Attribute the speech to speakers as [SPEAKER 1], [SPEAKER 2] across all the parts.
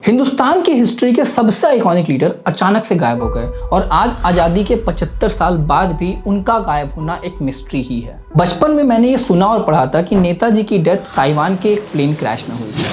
[SPEAKER 1] हिंदुस्तान की हिस्ट्री के सबसे आइकॉनिक लीडर अचानक से गायब हो गए और आज आजादी के 75 साल बाद भी उनका गायब होना एक मिस्ट्री ही है। बचपन में मैंने ये सुना और पढ़ा था कि नेताजी की डेथ ताइवान के एक प्लेन क्रैश में हुई थी,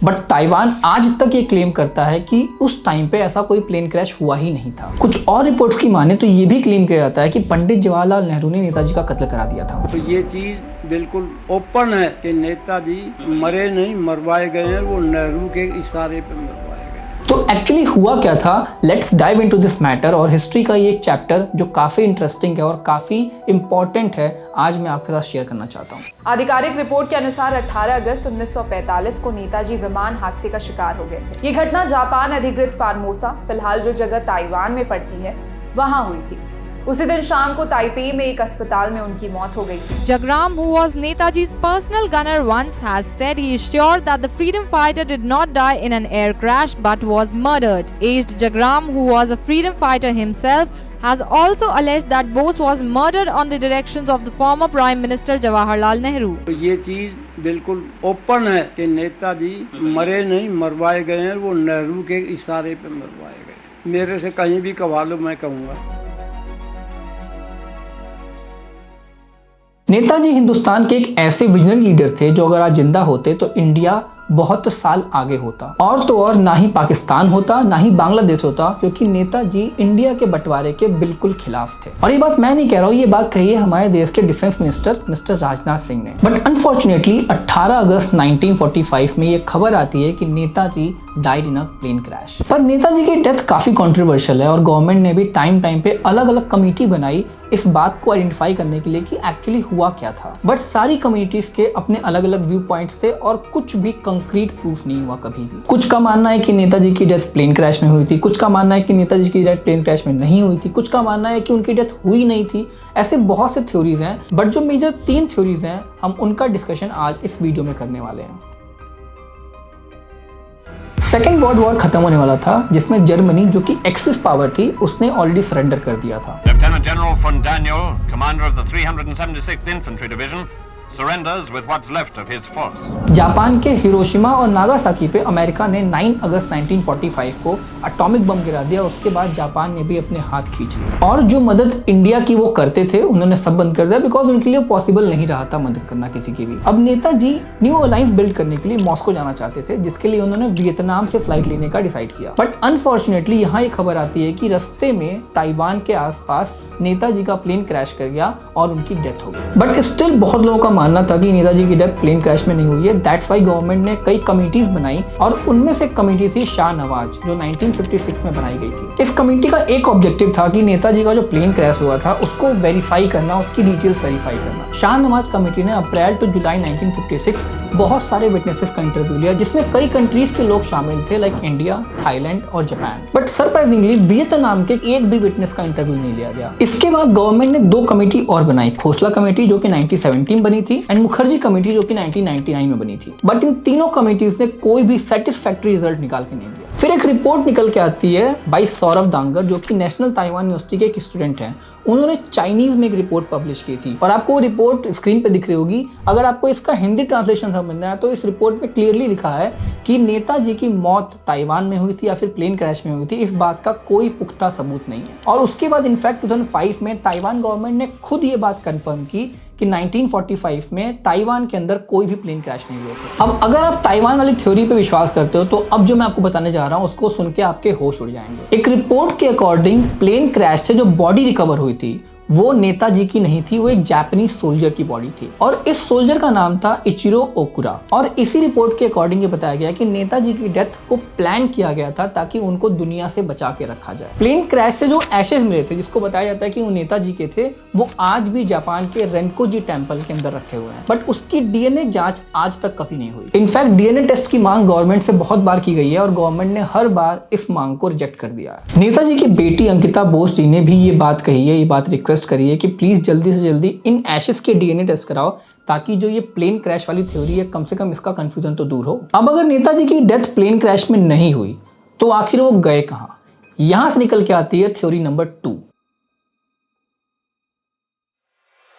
[SPEAKER 1] बट ताइवान आज तक ये क्लेम करता है कि उस टाइम पे ऐसा कोई प्लेन क्रैश हुआ ही नहीं था। कुछ और रिपोर्ट्स की माने तो ये भी क्लेम किया जाता है कि पंडित जवाहरलाल नेहरू ने नेताजी का कत्ल करा दिया था।
[SPEAKER 2] तो ये चीज बिल्कुल ओपन है कि नेताजी मरे नहीं, मरवाए गए हैं। वो नेहरू के इशारे पे मरवाए गए।
[SPEAKER 1] तो एक्चुअली हुआ क्या था, let's dive into this matter. और हिस्ट्री का ये एक चैप्टर जो काफी इंटरेस्टिंग है और काफी इंपॉर्टेंट है, आज मैं आपके साथ शेयर करना चाहता हूँ।
[SPEAKER 3] आधिकारिक रिपोर्ट के अनुसार 18 अगस्त 1945 को नेताजी विमान हादसे का शिकार हो गए थे। ये घटना जापान अधिकृत फार्मोसा, फिलहाल जो जगह ताइवान में पड़ती है, वहां हुई थी। उसी दिन शाम को ताइपे में एक अस्पताल में उनकी मौत हो गई थी।
[SPEAKER 4] Jagram, who was Netaji's personal gunner, once has said he is sure that the freedom fighter did not die in an air crash but was murdered. Aged Jagram, who was a freedom fighter himself, has also alleged that Bose was murdered on the directions of the former Prime Minister Jawaharlal Nehru.
[SPEAKER 2] तो ये चीज बिल्कुल open है कि नेताजी मरे नहीं, मरवाए गए हैं। वो नेहरू के इशारे पे मरवाए गए। मेरे से कहीं भी कहा लो, मैं कहूँगा।
[SPEAKER 1] नेताजी हिंदुस्तान के एक ऐसे विजनरी लीडर थे जो अगर आज जिंदा होते तो इंडिया बहुत साल आगे होता, और तो और ना ही पाकिस्तान होता ना ही बांग्लादेश होता, क्योंकि नेताजी इंडिया के बंटवारे के बिल्कुल खिलाफ थे। और ये बात मैं नहीं कह रहा हूँ, ये बात कही है हमारे देश के defence minister mister Rajnath Singh ने। बट अनफॉर्चुनेटली 18 अगस्त 1945 में ये खबर आती है कि Netaji died in a plane crash. पर नेताजी की डेथ काफी कंट्रोवर्शियल है और गवर्नमेंट ने भी टाइम पे अलग अलग कमेटी बनाई इस बात को आइडेंटिफाई करने के लिए कि एक्चुअली हुआ क्या था। बट सारी कम्युनिटीज के अपने अलग अलग व्यू पॉइंट्स थे और कुछ भी कंक्रीट प्रूफ नहीं हुआ कभी भी। कुछ का मानना है कि नेताजी की डेथ प्लेन क्रैश में हुई थी, कुछ का मानना है कि नेताजी की डेथ प्लेन क्रैश में नहीं हुई थी, कुछ का मानना है कि उनकी डेथ हुई नहीं थी। ऐसे बहुत से थ्योरीज हैं, बट जो मेजर 3 थ्योरीज हैं हम उनका डिस्कशन आज इस वीडियो में करने वाले हैं। सेकेंड वर्ल्ड वॉर खत्म होने वाला था, जिसमें जर्मनी जो कि एक्सिस पावर थी उसने ऑलरेडी सरेंडर कर दिया था।
[SPEAKER 5] Lieutenant General von Daniel, commander of the 376th Infantry Division, surrenders with what's left of his force.
[SPEAKER 1] Japan के हिरोशिमा और नागासाकी पे अमेरिका ने 9 अगस्त 1945 को एटॉमिक बम गिरा दिया। उसके बाद जापान ने भी अपने हाथ खींच लिए और जो मदद इंडिया की वो करते थे उन्होंने सब बंद कर दिया, बिकॉज उनके लिए पॉसिबल नहीं रहा था मदद करना किसी की भी। अब नेताजी न्यू अलायंस बिल्ड करने के लिए मॉस्को जाना चाहते थे, जिसके लिए उन्होंने वियतनाम से फ्लाइट लेने का डिसाइड किया। बट अनफॉर्चुनेटली यहाँ एक खबर आती है कि रास्ते में ताइवान के आसपास नेताजी का प्लेन क्रैश कर गया और उनकी डेथ हो गई। बट स्टिल बहुत लोगों का मानना था कि नेताजी की डेथ प्लेन क्रैश में नहीं हुई है। दैट्स वाई गवर्नमेंट ने कई कमिटीज बनाई और उनमें से कमेटी थी शाह नवाज, जो 1956 में बनाई गई थी। इस कमेटी का एक ऑब्जेक्टिव था कि नेताजी का जो प्लेन क्रैश हुआ था उसको वेरीफाई करना, उसकी डिटेल्स वेरीफाई करना। शाह नवाज कमेटी ने अप्रैल टू जुलाई 1956 बहुत सारे विटनेसेस का इंटरव्यू लिया, जिसमें कई कंट्रीज के लोग शामिल थे, लाइक इंडिया, थाईलैंड और जापान। बट सरप्राइजिंगली वियतनाम के एक भी विटनेस का इंटरव्यू नहीं लिया गया। इसके बाद गवर्नमेंट ने 2 कमेटी और बनाई, खोसला कमेटी जो कि 1917 बनी थी एंड मुखर्जी कमेटी जो कि 1999 में बनी थी। बट इन तीनों कमेटीज ने कोई भी सेटिस्फैक्टरी रिजल्ट निकाल के नहीं दिया। फिर एक रिपोर्ट निकल के आती है बाय सौरभ दांगर, जो कि नेशनल ताइवान यूनिवर्सिटी के एक स्टूडेंट हैं। उन्होंने चाइनीज में एक रिपोर्ट पब्लिश की थी और आपको वो रिपोर्ट स्क्रीन पे दिख रही होगी। अगर आपको इसका हिंदी ट्रांसलेशन समझना है तो इस रिपोर्ट में क्लियरली लिखा है कि नेताजी की मौत ताइवान में हुई थी या फिर प्लेन क्रैश में हुई थी, इस बात का कोई पुख्ता सबूत नहीं है। और उसके बाद इनफैक्ट 2005 में ताइवान गवर्नमेंट ने खुद ये बात कंफर्म की कि 1945 में ताइवान के अंदर कोई भी प्लेन क्रैश नहीं हुए थे। अब अगर आप ताइवान वाली थ्योरी पे विश्वास करते हो तो अब जो मैं आपको बताने जा रहा हूं उसको सुन के आपके होश उड़ जाएंगे। एक रिपोर्ट के अकॉर्डिंग प्लेन क्रैश से जो बॉडी रिकवर हुई थी वो नेताजी की नहीं थी, वो एक जापानीज सोल्जर की बॉडी थी और इस सोल्जर का नाम था इचिरो ओकुरा। और इसी रिपोर्ट के अकॉर्डिंग ये बताया गया कि नेताजी की डेथ को प्लान किया गया था ताकि उनको दुनिया से बचा के रखा जाए। प्लेन क्रैश से जो एशेज मिले थे, जिसको बताया जाता है कि वो नेताजी के थे, वो आज भी जापान के रेनकोजी टेम्पल के अंदर रखे हुए हैं। बट उसकी डीएनए जांच आज तक कभी नहीं हुई। इनफैक्ट डीएनए टेस्ट की मांग गवर्नमेंट से बहुत बार की गई है और गवर्नमेंट ने हर बार इस मांग को रिजेक्ट कर दिया है। नेताजी की बेटी अंकिता बोस जी ने भी ये बात कही है, ये बात रिक्वेस्ट करी है कि प्लीज जल्दी से जल्दी इन एशेस के डीएनए टेस्ट कराओ ताकि जो ये प्लेन क्रैश वाली थ्योरी है कम से कम इसका कंफ्यूजन तो दूर हो। अब अगर नेताजी की डेथ प्लेन क्रैश में नहीं हुई तो आखिर वो गए कहां? यहां से निकल के आती है थ्योरी नंबर 2।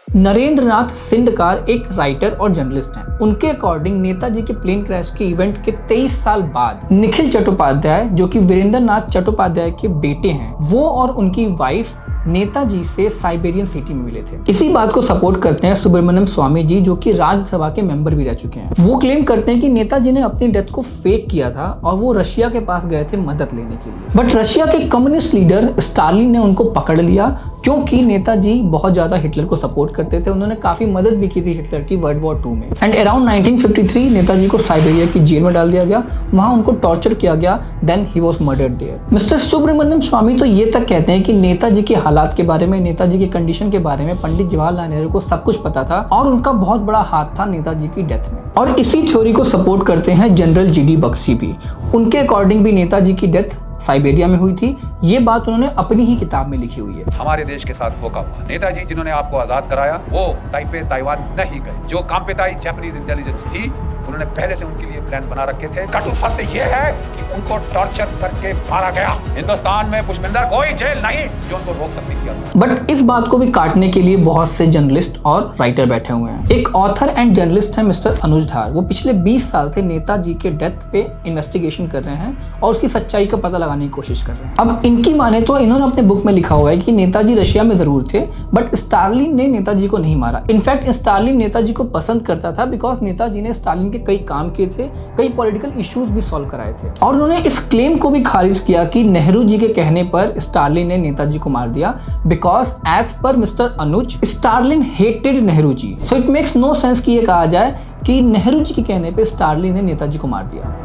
[SPEAKER 1] नरेंद्रनाथ सिंडकार एक राइटर और जर्नलिस्ट हैं। उनके अकॉर्डिंग नेताजी के प्लेन क्रैश के इवेंट के 23 साल बाद निखिल चट्टोपाध्याय, जो कि वीरेंद्रनाथ चट्टोपाध्याय के बेटे हैं, वो और उनकी वाइफ नेताजी से साइबेरियन सिटी में मिले थे। इसी बात को सपोर्ट करते हैं सुब्रमण्यम स्वामी जी, जो कि राज्यसभा के मेंबर भी रह चुके हैं। वो क्लेम करते हैं कि नेताजी ने अपनी डेथ को फेक किया था और वो रशिया के पास गए थे मदद लेने के लिए। बट रशिया के कम्युनिस्ट लीडर स्टालिन ने उनको पकड़ लिया, क्योंकि नेताजी बहुत ज्यादा हिटलर को सपोर्ट करते थे। उन्होंने काफी मदद भी की थी हिटलर की वर्ल्ड वॉर 2 में। एंड अराउंड 1953 नेताजी को साइबेरिया की जेल में डाल दिया गया, वहां उनको टॉर्चर किया गया, then he was murdered there. Mister Subramanian Swamy तो ये तक कहते हैं कि नेताजी के हालात के बारे में, नेताजी की कंडीशन के बारे में पंडित जवाहरलाल नेहरू को सब कुछ पता था और उनका बहुत बड़ा हाथ था नेताजी की डेथ में। और इसी थ्योरी को सपोर्ट करते हैं जनरल जीडी बख्शी भी। उनके अकॉर्डिंग भी नेताजी की डेथ साइबेरिया में हुई थी। ये बात उन्होंने अपनी ही किताब में लिखी हुई है।
[SPEAKER 6] हमारे देश के साथ धोखा हुआ। नेताजी जिन्होंने आपको आजाद कराया वो ताइपे ताइवान नहीं गए। जो कांपेताई जापानीज इंटेलिजेंस थी उन्होंने पहले से उनके लिए प्लान बना रखे थे। कटु सत्य ये है कि उनको टॉर्चर करके मारा गया। हिंदुस्तान में पुष्पिंदर कोई जेल नहीं जो उनको रोक सकती थी।
[SPEAKER 1] बट इस बात को भी काटने के लिए बहुत से जर्नलिस्ट और राइटर बैठे हुए हैं। एक ऑथर एंड जर्नलिस्ट है मिस्टर अनुज धार। वो पिछले 20 साल से नेताजी के डेथ पे इन्वेस्टिगेशन कर रहे हैं और उसकी सच्चाई का पता लगाने की कोशिश कर रहे हैं। अब इनकी माने तो इन्होंने अपने बुक में लिखा हुआ है कि नेताजी रशिया में जरूर थे, बट स्टालिन ने नेताजी को नहीं मारा। इनफैक्ट स्टालिन नेताजी को पसंद करता था, बिकॉज नेताजी ने स्टालिन के कई काम किए थे, कई पॉलिटिकल इश्यूज भी सॉल्व कराए थे। और उन्होंने इस क्लेम को भी खारिज किया कि नेहरू जी के कहने पर स्टालिन ने नेताजी को मार दिया, because as per mister Anuj Stalin hated Nehru ji. So it makes no sense कि ये कहा जाए कि नेहरू जी के कहने पर स्टालिन ने नेताजी को मार दिया।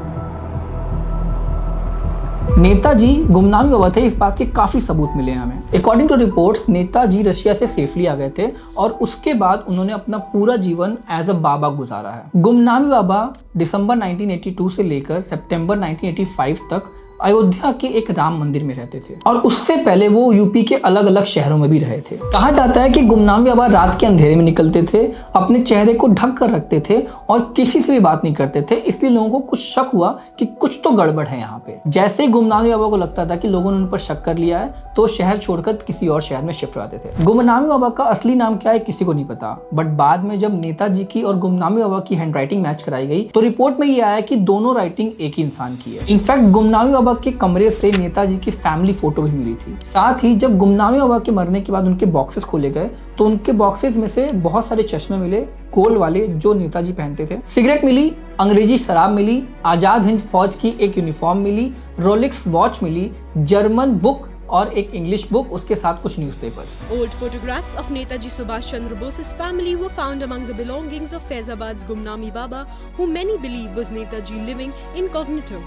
[SPEAKER 1] नेताजी गुमनामी बाबा थे, इस बात के काफी सबूत मिले हैं हमें। According to reports Netaji Russia से सेफली आ गए थे और उसके बाद उन्होंने अपना पूरा जीवन एज अ बाबा गुजारा है। गुमनामी बाबा दिसंबर 1982 से लेकर सितंबर 1985 तक अयोध्या के एक राम मंदिर में रहते थे और उससे पहले वो यूपी के अलग अलग शहरों में भी रहे थे। कहा जाता है कि गुमनामी बाबा रात के अंधेरे में निकलते थे, अपने चेहरे को ढक कर रखते थे और किसी से भी बात नहीं करते थे। इसलिए लोगों को कुछ शक हुआ कि कुछ तो गड़बड़ है यहाँ पे। जैसे ही गुमनामी बाबा को लगता था कि लोगों ने उन पर शक कर लिया है तो शहर छोड़कर किसी और शहर में शिफ्ट हो जाते थे। गुमनामी बाबा का असली नाम क्या है किसी को नहीं पता, बट बाद में जब नेताजी की और गुमनामी बाबा की हैंडराइटिंग मैच कराई गई तो रिपोर्ट में ये आया कि दोनों राइटिंग एक ही इंसान की है। इनफैक्ट गुमनामी बाबा के कमरे से नेताजी की फैमिली फोटो भी मिली थी। साथ ही जब गुमनामी बाबा के मरने के बाद उनके बॉक्सेस खोले गए तो उनके बॉक्सेस में से बहुत सारे चश्मे मिले, गोल वाले, जो नेताजी पहनते थे। सिगरेट मिली, अंग्रेजी शराब मिली, आजाद हिंद फौज की एक यूनिफॉर्म मिली, रोलेक्स वॉच मिली, जर्मन बुक और एक इंग्लिश बुक, उसके साथ कुछ newspapers.
[SPEAKER 7] Old photographs of Netaji Subhash Chandra Bose's family were found among the belongings of Faizabad's Gumnami Baba, who many believe was Netaji living incognito.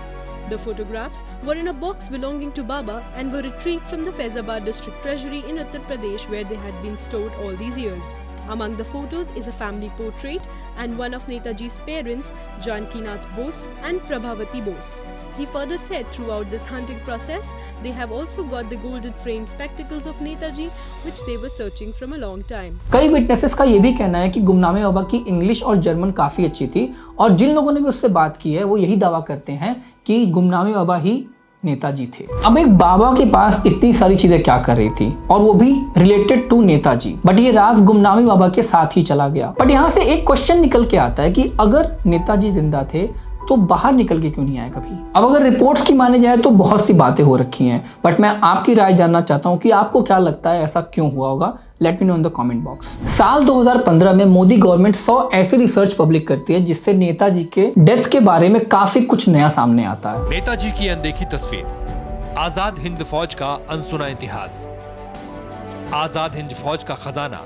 [SPEAKER 7] The photographs were in a box belonging to Baba and were retrieved from the Faizabad district treasury in Uttar Pradesh, where they had been stored all these years. Among the photos is a family portrait and one of Netaji's parents, Janki Nath Bose and Prabhavati Bose. He further said throughout this hunting process, they have also got the golden framed spectacles of Netaji, which they were searching from a long time.
[SPEAKER 1] कई witnesses का ये भी कहना है कि गुमनामी बाबा की English और German काफी अच्छी थी और जिन लोगों ने भी उससे बात की है वो यही दावा करते हैं कि गुमनामी बाबा ही नेताजी थे। अब एक बाबा के पास इतनी सारी चीजें क्या कर रही थी और वो भी रिलेटेड टू नेताजी, बट ये राज गुमनामी बाबा के साथ ही चला गया। बट यहाँ से एक क्वेश्चन निकल के आता है कि अगर नेताजी जिंदा थे तो बाहर निकल के क्यों नहीं आए कभी। अब अगर रिपोर्ट्स की माने जाए तो बहुत सी बातें हो रखी हैं, बट मैं आपकी राय जानना चाहता हूं कि आपको क्या लगता है ऐसा क्यों हुआ होगा। Let me know in the comment box. साल 2015 में मोदी गवर्नमेंट 100 ऐसी रिसर्च पब्लिक करती है जिससे नेताजी के डेथ के बारे में काफी कुछ नया सामने आता है।
[SPEAKER 8] नेताजी की अनदेखी तस्वीर, आजाद हिंद फौज का अनसुना इतिहास, आजाद हिंद फौज का खजाना,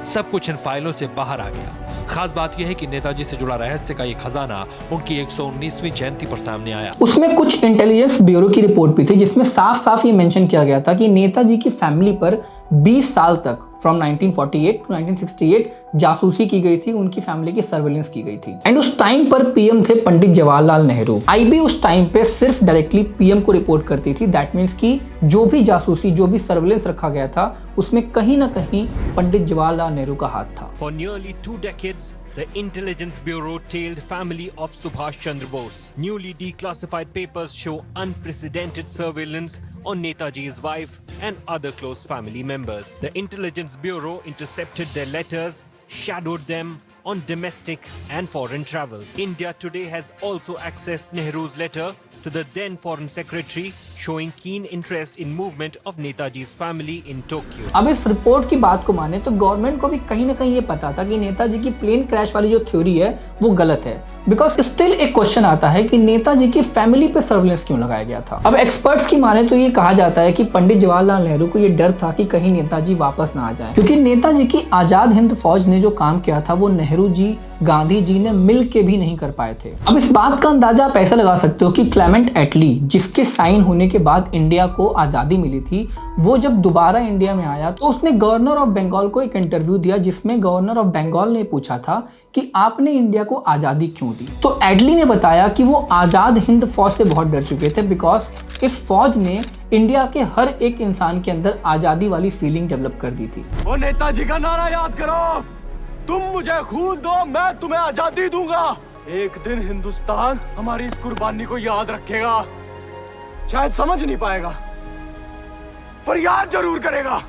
[SPEAKER 8] सब कुछ इन फाइलों से बाहर आ गया। खास बात यह है कि नेताजी से जुड़ा रहस्य का ये खजाना उनकी 119वीं जयंती पर सामने आया। उसमें कुछ इंटेलिजेंस ब्यूरो की रिपोर्ट भी थी जिसमें साफ साफ ये मेंशन किया गया था कि नेताजी की फैमिली पर 20 साल तक फ्रॉम 1948 टू 1968 जासूसी की गई थी, उनकी फैमिली की सर्वेलेंस की गई थी। एंड उस टाइम पर पीएम थे पंडित जवाहरलाल नेहरू। आईबी उस टाइम पे सिर्फ डायरेक्टली पीएम को रिपोर्ट करती थी। दैट मीन्स कि जो भी जासूसी, जो भी सर्वेलेंस रखा गया था उसमें कहीं ना कहीं पंडित जवाहरलाल नेहरू का हाथ था।
[SPEAKER 9] For nearly 2 decades, The Intelligence Bureau tailed family of Subhash Chandra Bose. Newly declassified papers show unprecedented surveillance on Netaji's wife and other close family members. The Intelligence Bureau intercepted their letters, shadowed them on domestic and foreign travels. India Today has also accessed Nehru's letter to the then Foreign Secretary, showing keen interest in movement of Netaji's family in Tokyo.
[SPEAKER 1] अब इस report की बात को माने तो government को भी कहीं ना कहीं ये पता था कि नेताजी की प्लेन क्रैश वाली जो थ्योरी है वो गलत है, बिकॉज स्टिल एक क्वेश्चन आता है कि नेताजी की फैमिली पे सर्विलेंस क्यों लगाया गया था। अब एक्सपर्ट्स की माने तो ये कहा जाता है कि पंडित जवाहरलाल नेहरू को ये डर था कि कहीं नेताजी वापस ना आ जाए, क्योंकि नेताजी की आजाद हिंद फौज ने जो काम किया था वो नेहरू जी, गांधी जी ने मिल के भी नहीं कर पाए थे। अब इस बात का अंदाजा आप ऐसे लगा सकते हो कि क्लेमेंट एटली, जिसके साइन होने के बाद इंडिया को आजादी मिली थी, वो जब दोबारा इंडिया में आया तो उसने गवर्नर ऑफ बंगाल को एक इंटरव्यू दिया जिसमें गवर्नर ऑफ बंगाल ने पूछा था कि आपने इंडिया को आजादी क्यों दी। तो एटली ने बताया कि वो आजाद हिंद फौज से बहुत डर चुके थे, बिकॉज इस फौज ने इंडिया के हर एक इंसान के अंदर आजादी वाली फीलिंग डेवलप कर दी थी।
[SPEAKER 10] वो नेताजी का नारा याद करो, तुम मुझे खून दो, मैं तुम्हें आजादी दूंगा। एक दिन हिंदुस्तान हमारी इस कुर्बानी को याद रखेगा, शायद समझ नहीं पाएगा पर याद जरूर करेगा।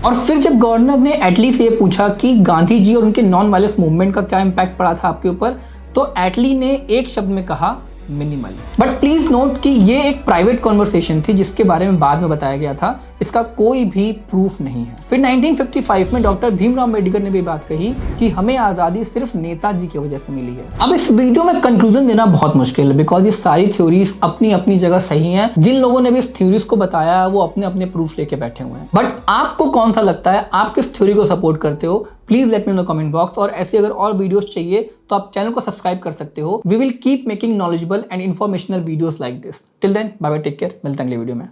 [SPEAKER 1] और फिर जब गवर्नर ने एटली से ये पूछा कि गांधी जी और उनके नॉन वायलेंस मूवमेंट का क्या इम्पैक्ट पड़ा था आपके ऊपर, तो एटली ने एक शब्द में कहा, मिनिमल। बट प्लीज नोट कि ये एक प्राइवेट कॉन्वर्सेशन थी जिसके बारे में बाद में बताया गया था, इसका कोई भी प्रूफ नहीं है। फिर 1955 में डॉक्टर भीमराव अम्बेडकर ने भी बात कही कि हमें आजादी सिर्फ नेताजी की वजह से मिली है। अब इस वीडियो में कंक्लूजन देना बहुत मुश्किल है, बिकॉज ये सारी थ्योरीज अपनी अपनी जगह सही हैं। जिन लोगों ने भी इस थ्योरीज को बताया वो अपने अपने प्रूफ लेके बैठे हुए हैं। बट आपको कौन सा लगता है, आप किस थ्योरी को सपोर्ट करते हो? Please let me know comment box. और ऐसे अगर और वीडियोस चाहिए तो आप चैनल को सब्सक्राइब कर सकते हो। We will keep making knowledgeable and informational videos like this. Till then bye bye, take care, मिलते हैं अगले वीडियो में।